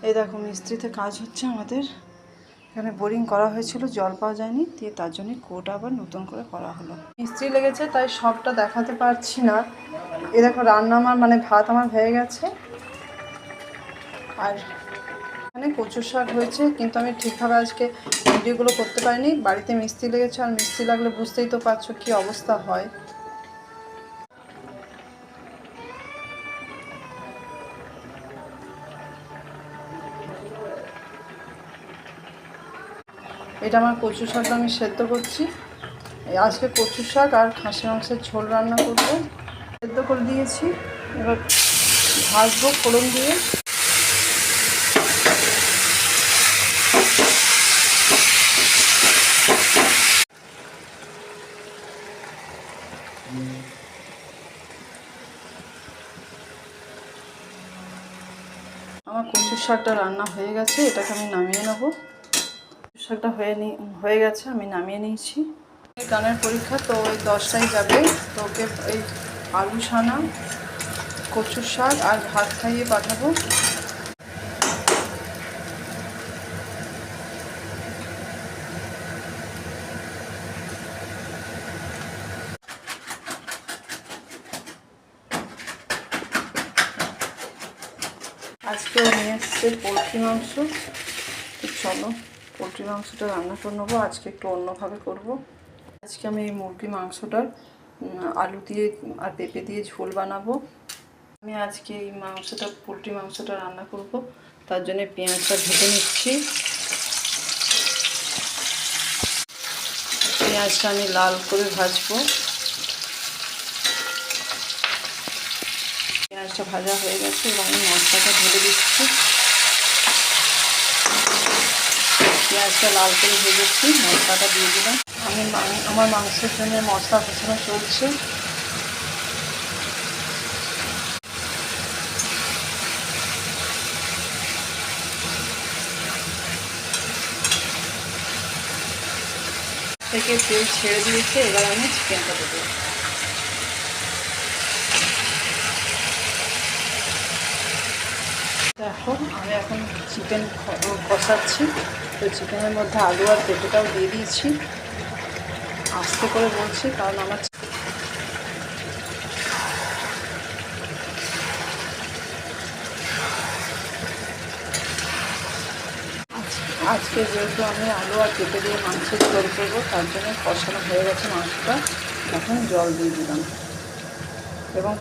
এই দেখো মিস্ত্রিতে কাজ হচ্ছে আমাদের এখানে। বোরিং করা হয়েছিল, জল পাওয়া যায়নি, দিয়ে তার জন্য কোটা আবার নতুন করে করা হলো। মিস্ত্রি লেগেছে তাই সবটা দেখাতে পারছি না। এই দেখো রান্না আমার মানে ভাত আমার হয়ে গেছে, আর এখানে কচু শাক হয়েছে, কিন্তু আমি ঠিকভাবে আজকে ভিডিওগুলো করতে পারিনি। বাড়িতে মিস্ত্রি লেগেছে, আর মিস্ত্রি লাগলে বুঝতেই তো পারছো কী অবস্থা হয়। এটা আমার কচু শাকটা আমি সেদ্ধ করছি। আজকে কচু শাক আর খাসি মাংসের ঝোল রান্না করব। সেদ্ধ করে দিয়েছি, এবার ভাজবো ফোড়ন দিয়ে। আমার কচুর শাকটা রান্না হয়ে গেছে, এটাকে আমি নামিয়ে নেবো। কচুর শাকটা হয়ে গেছে, আমি নামিয়ে নিয়েছি। গানের পরীক্ষা তো ওই 10টায় যাবে, তো ওকে এই আলু সানা, কচুর শাক আর ভাত খাইয়ে পাঠাবো। আজকেও নিয়ে এসছে পোলট্রি মাংস, তো চলো পোলট্রি মাংসটা রান্না করে নেবো। আজকে একটু অন্যভাবে করব। আজকে আমি এই মুরগি মাংসটার আলু দিয়ে আর পেঁপে দিয়ে ঝোল বানাবো। আমি আজকে এই মাংসটা পোলট্রি মাংসটা রান্না করব, তার জন্য পেঁয়াজটা ভেজে নিচ্ছি। পেঁয়াজটা আমি লাল করে ভাজবো। পেঁয়াজটা ভাজা হয়ে গেছে, এবার আমি মশলাটা ঢেলে দিচ্ছি। পেঁয়াজটা লাল করে ভেজেছি, মশলাটা দিয়ে দিলাম। আমার মাংসের জন্য মশলা কষানো চলছে। থেকে তেল ছেড়ে দিয়েছে, এবার আমি চিকেনটা দেবো। দেখো আমি এখন চিকেন কষাচ্ছি, তো চিকেনের মধ্যে আলু আর পেঁপেটাও দিয়ে দিয়েছি। আস্তে করে বলছি কারণ আমার আজকে যেহেতু আমি আলু আর পেঁপে দিয়ে মাংসের ঝোল করবো, তার জন্য কষানো হয়ে গেছে মাংসটা। এখন জল দিয়ে দিলাম এবং